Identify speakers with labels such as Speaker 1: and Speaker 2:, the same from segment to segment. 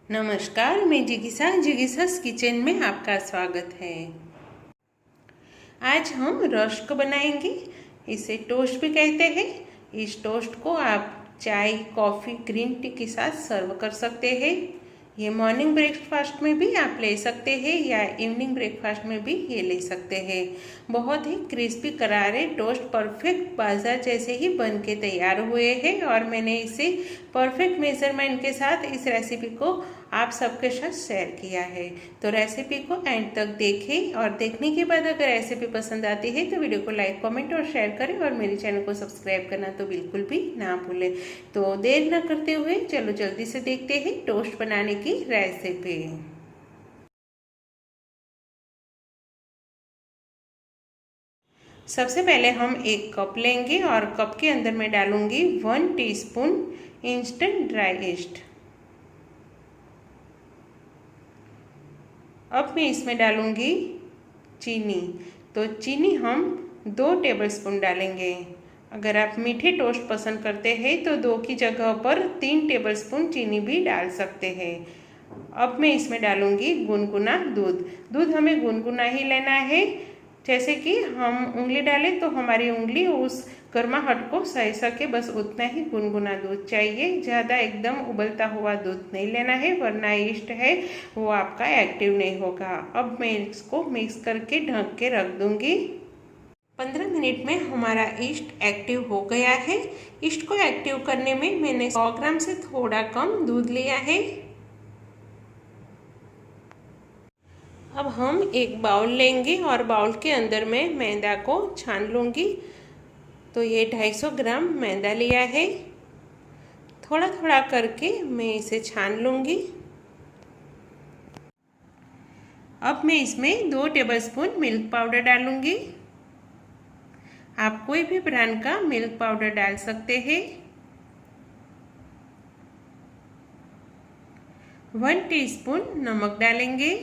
Speaker 1: नमस्कार, मैं जिगिसास किचन में आपका स्वागत है। आज हम रस्क बनाएंगे। इसे टोस्ट भी कहते हैं। इस टोस्ट को आप चाय, कॉफ़ी, ग्रीन टी के साथ सर्व कर सकते हैं। ये मॉर्निंग ब्रेकफास्ट में भी आप ले सकते हैं या इवनिंग ब्रेकफास्ट में भी ये ले सकते हैं। बहुत ही क्रिस्पी करारे टोस्ट परफेक्ट बाजार जैसे ही बन के तैयार हुए हैं और मैंने इसे परफेक्ट मेजरमेंट के साथ इस रेसिपी को आप सबके साथ शेयर किया है। तो रेसिपी को एंड तक देखें और देखने के बाद अगर रेसिपी पसंद आती है तो वीडियो को लाइक, कमेंट और शेयर करें और मेरे चैनल को सब्सक्राइब करना तो बिल्कुल भी ना भूलें। तो देर न करते हुए चलो जल्दी से देखते हैं टोस्ट बनाने की रेसिपी। सबसे पहले हम एक कप लेंगे और कप के अंदर मैं डालूंगी 1 टीस्पून इंस्टेंट ड्राई ईस्ट। अब मैं इसमें डालूंगी चीनी। तो चीनी हम 2 टेबलस्पून डालेंगे। अगर आप मीठे टोस्ट पसंद करते हैं तो 2 की जगह पर 3 टेबलस्पून चीनी भी डाल सकते हैं। अब मैं इसमें डालूंगी गुनगुना दूध। दूध हमें गुनगुना ही लेना है। जैसे कि हम उंगली डालें तो हमारी उंगली उस गर्माहट को सह सके, बस उतना ही गुनगुना दूध चाहिए। ज़्यादा एकदम उबलता हुआ दूध नहीं लेना है, वरना ईस्ट है वो आपका एक्टिव नहीं होगा। अब मैं इसको मिक्स करके ढक के रख दूंगी। 15 मिनट में हमारा ईस्ट एक्टिव हो गया है। ईस्ट को एक्टिव करने में मैंने 100 ग्राम से थोड़ा कम दूध लिया है। अब हम एक बाउल लेंगे और बाउल के अंदर मैं मैदा को छान लूँगी। तो ये 250 ग्राम मैदा लिया है। थोड़ा थोड़ा करके मैं इसे छान लूँगी। अब मैं इसमें 2 टेबलस्पून मिल्क पाउडर डालूँगी। आप कोई भी ब्रांड का मिल्क पाउडर डाल सकते हैं। 1 टीस्पून नमक डालेंगे।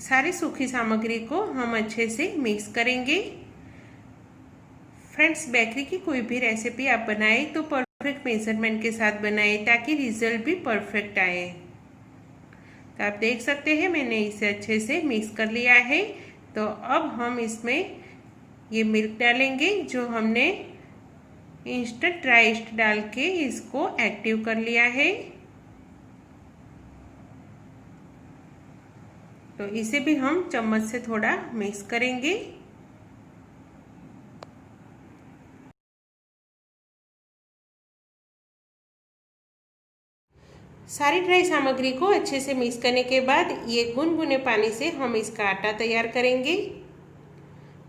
Speaker 1: सारी सूखी सामग्री को हम अच्छे से मिक्स करेंगे। फ्रेंड्स, बेकरी की कोई भी रेसिपी आप बनाएं तो परफेक्ट मेजरमेंट के साथ बनाएं ताकि रिजल्ट भी परफेक्ट आए। तो आप देख सकते हैं मैंने इसे अच्छे से मिक्स कर लिया है। तो अब हम इसमें ये मिल्क डालेंगे जो हमने इंस्टेंट ड्राई ईस्ट डाल के इसको एक्टिव कर लिया है। तो इसे भी हम चम्मच से थोड़ा मिक्स करेंगे। सारी ड्राई सामग्री को अच्छे से मिक्स करने के बाद ये गुनगुने पानी से हम इसका आटा तैयार करेंगे।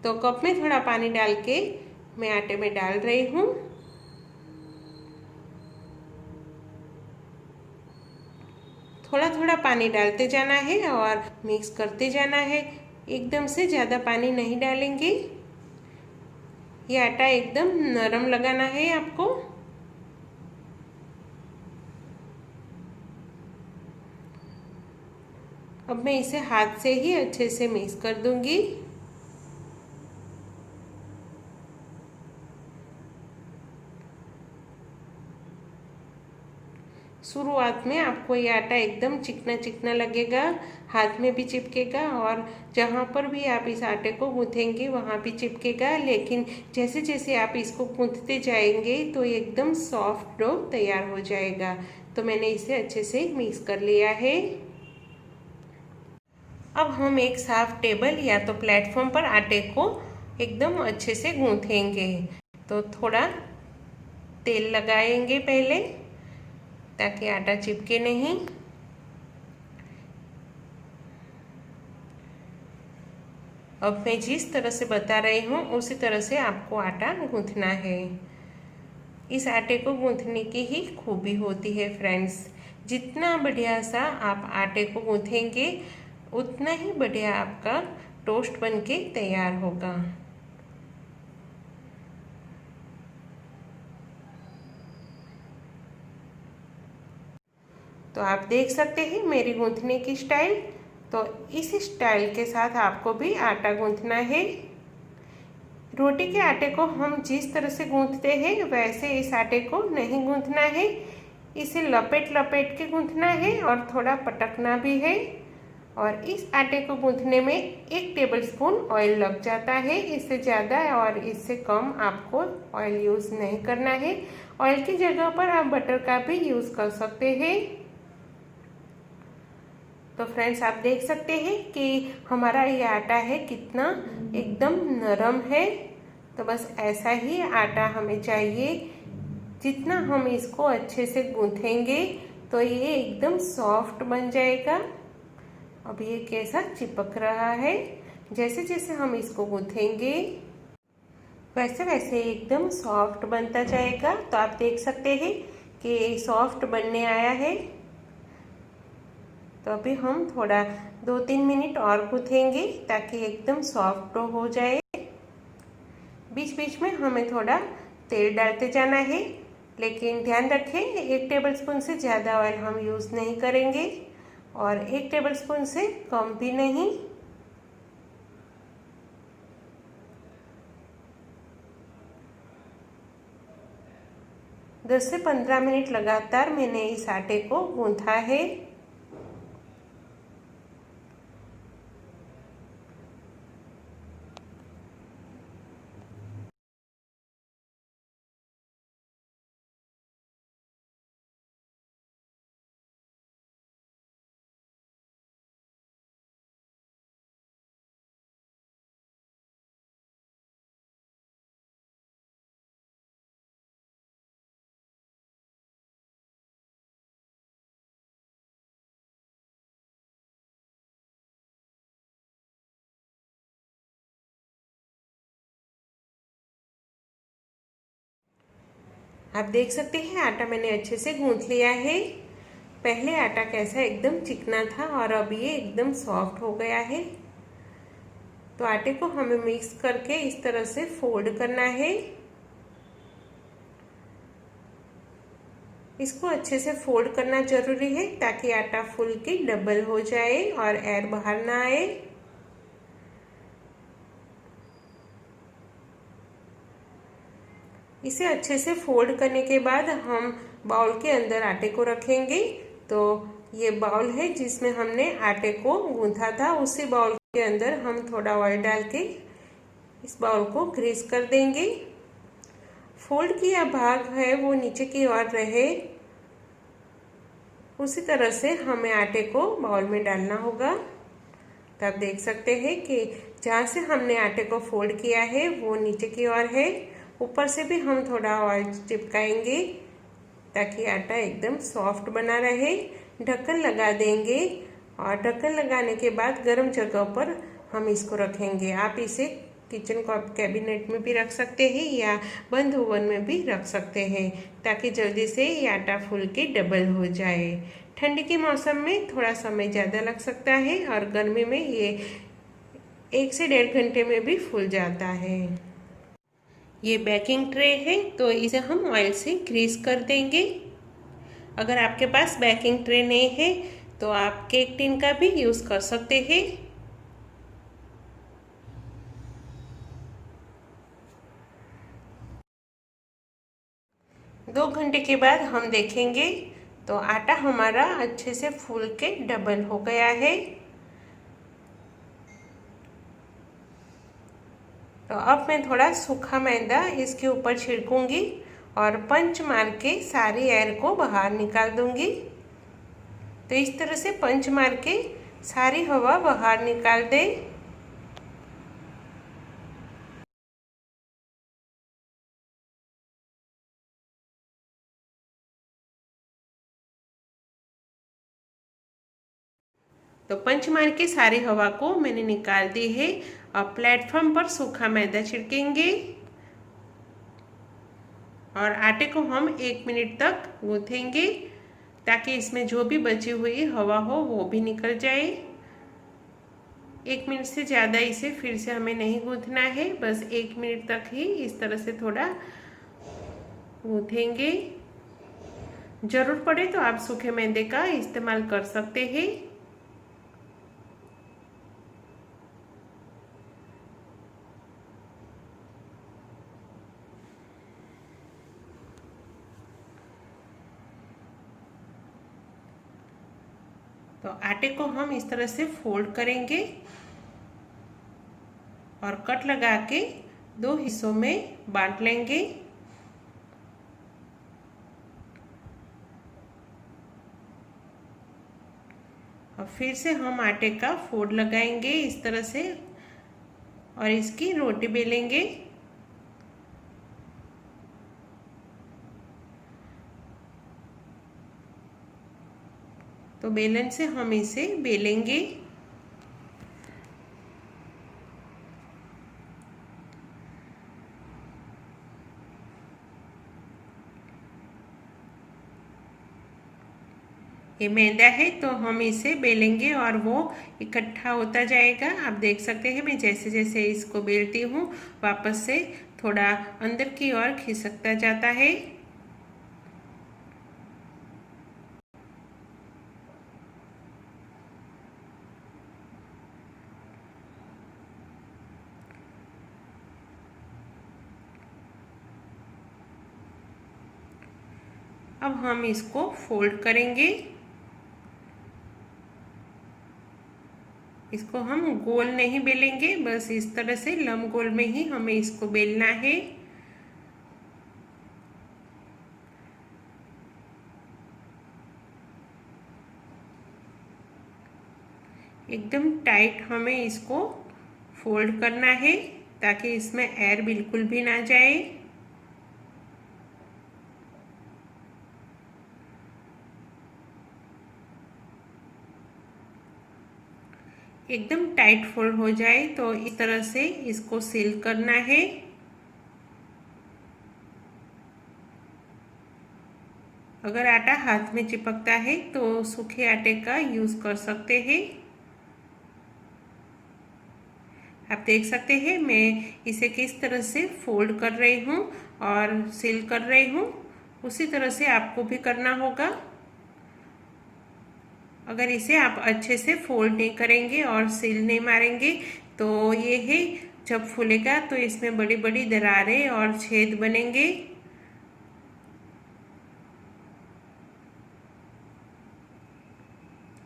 Speaker 1: तो कप में थोड़ा पानी डाल के मैं आटे में डाल रही हूँ। थोड़ा थोड़ा पानी डालते जाना है और मिक्स करते जाना है। एकदम से ज़्यादा पानी नहीं डालेंगे। ये आटा एकदम नरम लगाना है आपको। अब मैं इसे हाथ से ही अच्छे से मिक्स कर दूंगी। शुरुआत में आपको ये आटा एकदम चिकना चिकना लगेगा, हाथ में भी चिपकेगा और जहाँ पर भी आप इस आटे को गूँथेंगे वहाँ भी चिपकेगा। लेकिन जैसे जैसे आप इसको गूँथते जाएंगे तो एकदम सॉफ्ट डो तैयार हो जाएगा। तो मैंने इसे अच्छे से मिक्स कर लिया है। अब हम एक साफ टेबल या तो प्लेटफॉर्म पर आटे को एकदम अच्छे से गूँथेंगे। तो थोड़ा तेल लगाएंगे पहले ताकि आटा चिपके नहीं। अब मैं जिस तरह से बता रही हूँ उसी तरह से आपको आटा गूँथना है। इस आटे को गूँथने की ही खूबी होती है फ्रेंड्स। जितना बढ़िया सा आप आटे को गूँथेंगे उतना ही बढ़िया आपका टोस्ट बनके तैयार होगा। तो आप देख सकते हैं मेरी गूँथने की स्टाइल। तो इस स्टाइल के साथ आपको भी आटा गूँथना है। रोटी के आटे को हम जिस तरह से गूंथते हैं वैसे इस आटे को नहीं गूंथना है। इसे लपेट लपेट के गूंथना है और थोड़ा पटकना भी है। और इस आटे को गूंथने में 1 टेबलस्पून ऑयल लग जाता है। इससे ज़्यादा और इससे कम आपको ऑयल यूज़ नहीं करना है। ऑयल की जगह पर आप बटर का भी यूज़ कर सकते हैं। तो फ्रेंड्स, आप देख सकते हैं कि हमारा ये आटा है कितना एकदम नरम है। तो बस ऐसा ही आटा हमें चाहिए। जितना हम इसको अच्छे से गूंथेंगे तो ये एकदम सॉफ्ट बन जाएगा। अब ये कैसा चिपक रहा है। जैसे जैसे हम इसको गूंथेंगे वैसे वैसे एकदम सॉफ्ट बनता जाएगा। तो आप देख सकते हैं कि सॉफ्ट बनने आया है। तो अभी हम थोड़ा 2-3 मिनट और गूंथेंगे ताकि एकदम सॉफ्ट हो जाए। बीच बीच में हमें थोड़ा तेल डालते जाना है, लेकिन ध्यान रखें 1 टेबलस्पून से ज़्यादा ऑयल हम यूज़ नहीं करेंगे और 1 टेबलस्पून से कम भी नहीं। दस से 15 मिनट लगातार मैंने इस आटे को गूंथा है। आप देख सकते हैं आटा मैंने अच्छे से गूंथ लिया है। पहले आटा कैसा एकदम चिकना था और अब ये एकदम सॉफ्ट हो गया है। तो आटे को हमें मिक्स करके इस तरह से फोल्ड करना है। इसको अच्छे से फोल्ड करना जरूरी है ताकि आटा फूल के डबल हो जाए और एयर बाहर ना आए। इसे अच्छे से फोल्ड करने के बाद हम बाउल के अंदर आटे को रखेंगे। तो ये बाउल है जिसमें हमने आटे को गूंथा था, उसी बाउल के अंदर हम थोड़ा ऑयल डाल के इस बाउल को ग्रीस कर देंगे। फोल्ड किया भाग है वो नीचे की ओर रहे, उसी तरह से हमें आटे को बाउल में डालना होगा। तो आप देख सकते हैं कि जहाँ से हमने आटे को फोल्ड किया है वो नीचे की ओर है। ऊपर से भी हम थोड़ा ऑयल चिपकाएंगे ताकि आटा एकदम सॉफ्ट बना रहे। ढक्कन लगा देंगे और ढक्कन लगाने के बाद गर्म जगह पर हम इसको रखेंगे। आप इसे किचन कैबिनेट में भी रख सकते हैं या बंद ओवन में भी रख सकते हैं ताकि जल्दी से ये आटा फूल के डबल हो जाए। ठंडी के मौसम में थोड़ा समय ज़्यादा लग सकता है और गर्मी में ये 1 से 1.5 घंटे में भी फूल जाता है। ये बेकिंग ट्रे है तो इसे हम ऑयल से ग्रीस कर देंगे। अगर आपके पास बेकिंग ट्रे नहीं है तो आप केक टिन का भी यूज़ कर सकते हैं। दो घंटे के बाद हम देखेंगे तो आटा हमारा अच्छे से फूल के डबल हो गया है। तो अब मैं थोड़ा सूखा मैदा इसके ऊपर छिड़कूंगी और पंच मार के सारी एयर को बाहर निकाल दूंगी। तो इस तरह से पंच मार के सारी हवा बाहर निकाल दें। तो पंच मार के सारी हवा को मैंने निकाल दी है। अब प्लेटफॉर्म पर सूखा मैदा छिड़केंगे और आटे को हम 1 मिनट तक गूंथेंगे ताकि इसमें जो भी बची हुई हवा हो वो भी निकल जाए। 1 मिनट से ज़्यादा इसे फिर से हमें नहीं गूंथना है, बस 1 मिनट तक ही इस तरह से थोड़ा गूंथेंगे। ज़रूर पड़े तो आप सूखे मैदे का इस्तेमाल कर सकते हैं। तो आटे को हम इस तरह से फोल्ड करेंगे और कट लगा के दो हिस्सों में बांट लेंगे। और फिर से हम आटे का फोल्ड लगाएंगे इस तरह से और इसकी रोटी बेलेंगे। तो बेलन से हम इसे बेलेंगे। ये मैदा है तो हम इसे बेलेंगे और वो इकट्ठा होता जाएगा। आप देख सकते हैं मैं जैसे जैसे इसको बेलती हूँ वापस से थोड़ा अंदर की ओर खिसकता जाता है। अब हम इसको फोल्ड करेंगे। इसको हम गोल नहीं बेलेंगे, बस इस तरह से लंबगोल में ही हमें इसको बेलना है। एकदम टाइट हमें इसको फोल्ड करना है ताकि इसमें एयर बिल्कुल भी ना जाए। एकदम टाइट फोल्ड हो जाए तो इस तरह से इसको सील करना है। अगर आटा हाथ में चिपकता है तो सूखे आटे का यूज़ कर सकते हैं। आप देख सकते हैं मैं इसे किस तरह से फोल्ड कर रही हूँ और सील कर रही हूँ, उसी तरह से आपको भी करना होगा। अगर इसे आप अच्छे से फोल्ड नहीं करेंगे और सील नहीं मारेंगे तो ये है जब फूलेगा तो इसमें बड़ी बड़ी दरारें और छेद बनेंगे।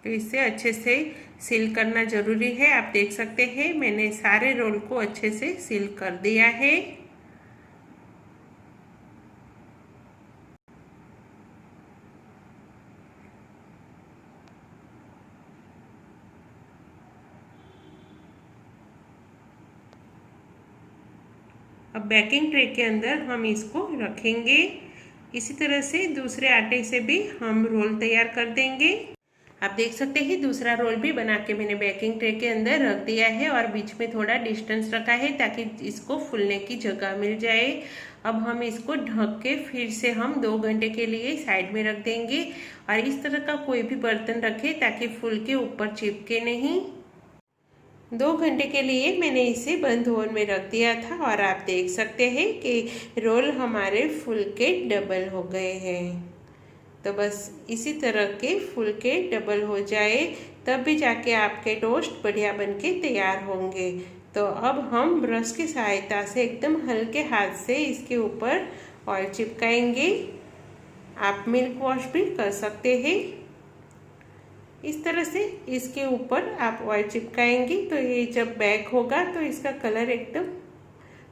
Speaker 1: तो इसे अच्छे से सील करना ज़रूरी है। आप देख सकते हैं मैंने सारे रोल को अच्छे से सील कर दिया है। अब बेकिंग ट्रे के अंदर हम इसको रखेंगे। इसी तरह से दूसरे आटे से भी हम रोल तैयार कर देंगे। आप देख सकते हैं दूसरा रोल भी बना के मैंने बेकिंग ट्रे के अंदर रख दिया है और बीच में थोड़ा डिस्टेंस रखा है ताकि इसको फूलने की जगह मिल जाए। अब हम इसको ढक के फिर से हम 2 घंटे के लिए साइड में रख देंगे और इस तरह का कोई भी बर्तन रखें ताकि फूल के ऊपर चिपके नहीं। 2 घंटे के लिए मैंने इसे बंद ओवन में रख दिया था और आप देख सकते हैं कि रोल हमारे फूल के डबल हो गए हैं। तो बस इसी तरह के फूल के डबल हो जाए तब भी जाके आपके टोस्ट बढ़िया बनके तैयार होंगे। तो अब हम ब्रश की सहायता से एकदम हल्के हाथ से इसके ऊपर ऑयल चिपकाएंगे। आप मिल्क वॉश भी कर सकते हैं। इस तरह से इसके ऊपर आप ऑयल चिपकाएंगे तो ये जब बेक होगा तो इसका कलर एकदम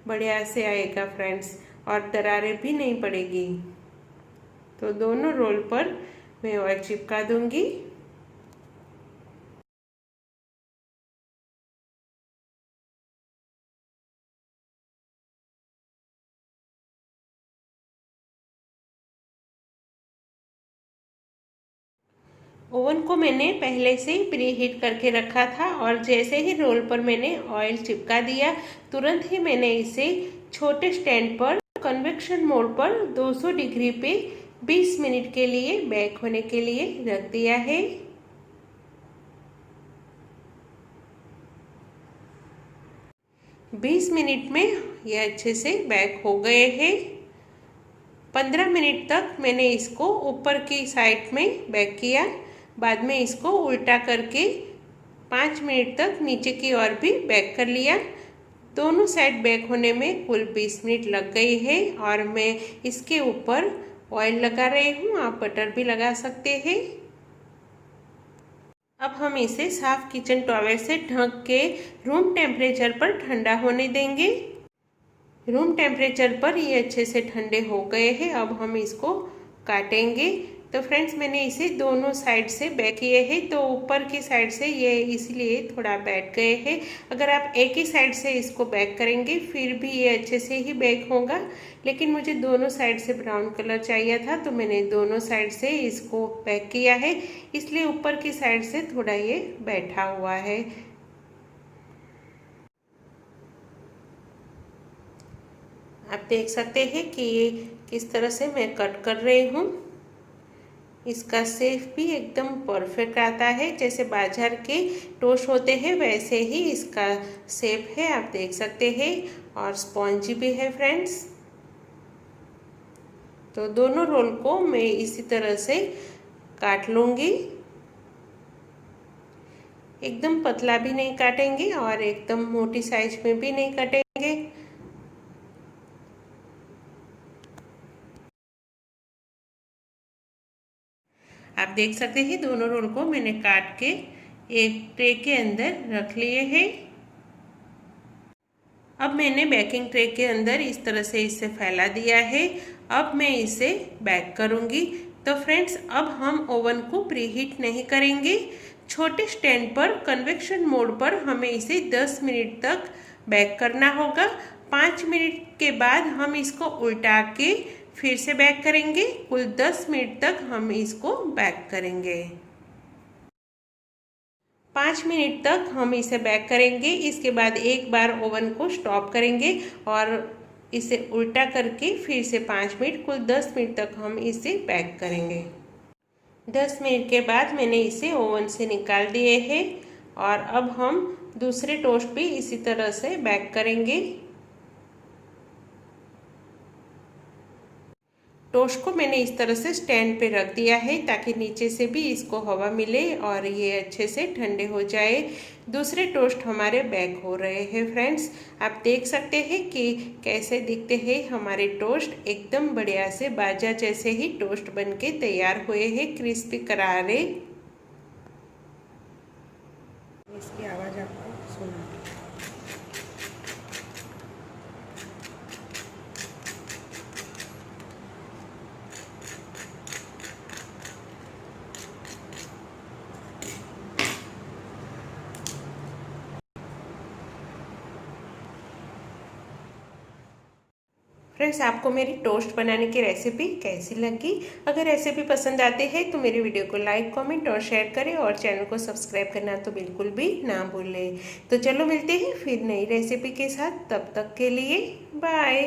Speaker 1: बढ़िया से आएगा फ्रेंड्स और दरारें भी नहीं पड़ेगी। तो दोनों रोल पर मैं ऑयल चिपका दूंगी। ओवन को मैंने पहले से ही प्री हीट करके रखा था और जैसे ही रोल पर मैंने ऑयल चिपका दिया तुरंत ही मैंने इसे छोटे स्टैंड पर कन्वेक्शन मोड पर 200 डिग्री पे 20 मिनट के लिए बेक होने के लिए रख दिया है। बीस मिनट में ये अच्छे से बेक हो गए हैं। 15 मिनट तक मैंने इसको ऊपर की साइड में बेक किया, बाद में इसको उल्टा करके 5 मिनट तक नीचे की ओर भी बेक कर लिया। दोनों साइड बेक होने में कुल 20 मिनट लग गई है और मैं इसके ऊपर ऑयल लगा रही हूँ, आप बटर भी लगा सकते हैं। अब हम इसे साफ किचन टॉवेल से ढक के रूम टेम्परेचर पर ठंडा होने देंगे। रूम टेम्परेचर पर ये अच्छे से ठंडे हो गए हैं। अब हम इसको काटेंगे। तो फ्रेंड्स, मैंने इसे दोनों साइड से बेक किए हैं, तो ऊपर की साइड से ये इसलिए थोड़ा बैठ गए हैं। अगर आप एक ही साइड से इसको बेक करेंगे फिर भी ये अच्छे से ही बेक होगा, लेकिन मुझे दोनों साइड से ब्राउन कलर चाहिए था, तो मैंने दोनों साइड से इसको बेक किया है, इसलिए ऊपर की साइड से थोड़ा ये बैठा हुआ है। आप देख सकते हैं कि ये किस तरह से मैं कट कर रही हूँ। इसका शेप भी एकदम परफेक्ट आता है, जैसे बाजार के टोस्ट होते हैं वैसे ही इसका शेप है, आप देख सकते हैं, और स्पॉन्जी भी है फ्रेंड्स। तो दोनों रोल को मैं इसी तरह से काट लूँगी। एकदम पतला भी नहीं काटेंगे और एकदम मोटी साइज में भी नहीं काटेंगे। आप देख सकते हैं दोनों रोल को मैंने काट के एक ट्रे के अंदर रख लिए हैं। अब मैंने बेकिंग ट्रे के अंदर इस तरह से इसे फैला दिया है। अब मैं इसे बेक करूंगी। तो फ्रेंड्स, अब हम ओवन को प्रीहीट नहीं करेंगे। छोटे स्टैंड पर कन्वेक्शन मोड पर हमें इसे 10 मिनट तक बेक करना होगा। 5 मिनट के बाद हम इसको उल्टा के फिर से बेक करेंगे। कुल 10 मिनट तक हम इसको बेक करेंगे। 5 मिनट तक हम इसे बेक करेंगे। इसके बाद एक बार ओवन को स्टॉप करेंगे और इसे उल्टा करके फिर से 5 मिनट, कुल 10 मिनट तक हम इसे बेक करेंगे। 10 मिनट के बाद मैंने इसे ओवन से निकाल दिए हैं और अब हम दूसरे टोस्ट भी इसी तरह से बेक करेंगे। टोस्ट को मैंने इस तरह से स्टैंड पे रख दिया है ताकि नीचे से भी इसको हवा मिले और ये अच्छे से ठंडे हो जाए। दूसरे टोस्ट हमारे बेक हो रहे हैं फ्रेंड्स। आप देख सकते हैं कि कैसे दिखते हैं हमारे टोस्ट। एकदम बढ़िया से बाजा जैसे ही टोस्ट बनके तैयार हुए हैं, क्रिस्पी करारे। इसकी आवाज़ आपको सुना। फ्रेंड्स, आपको मेरी टोस्ट बनाने की रेसिपी कैसी लगी? अगर रेसिपी पसंद आते हैं तो मेरे वीडियो को लाइक, कमेंट और शेयर करें और चैनल को सब्सक्राइब करना तो बिल्कुल भी ना भूलें। तो चलो मिलते हैं फिर नई रेसिपी के साथ। तब तक के लिए बाय।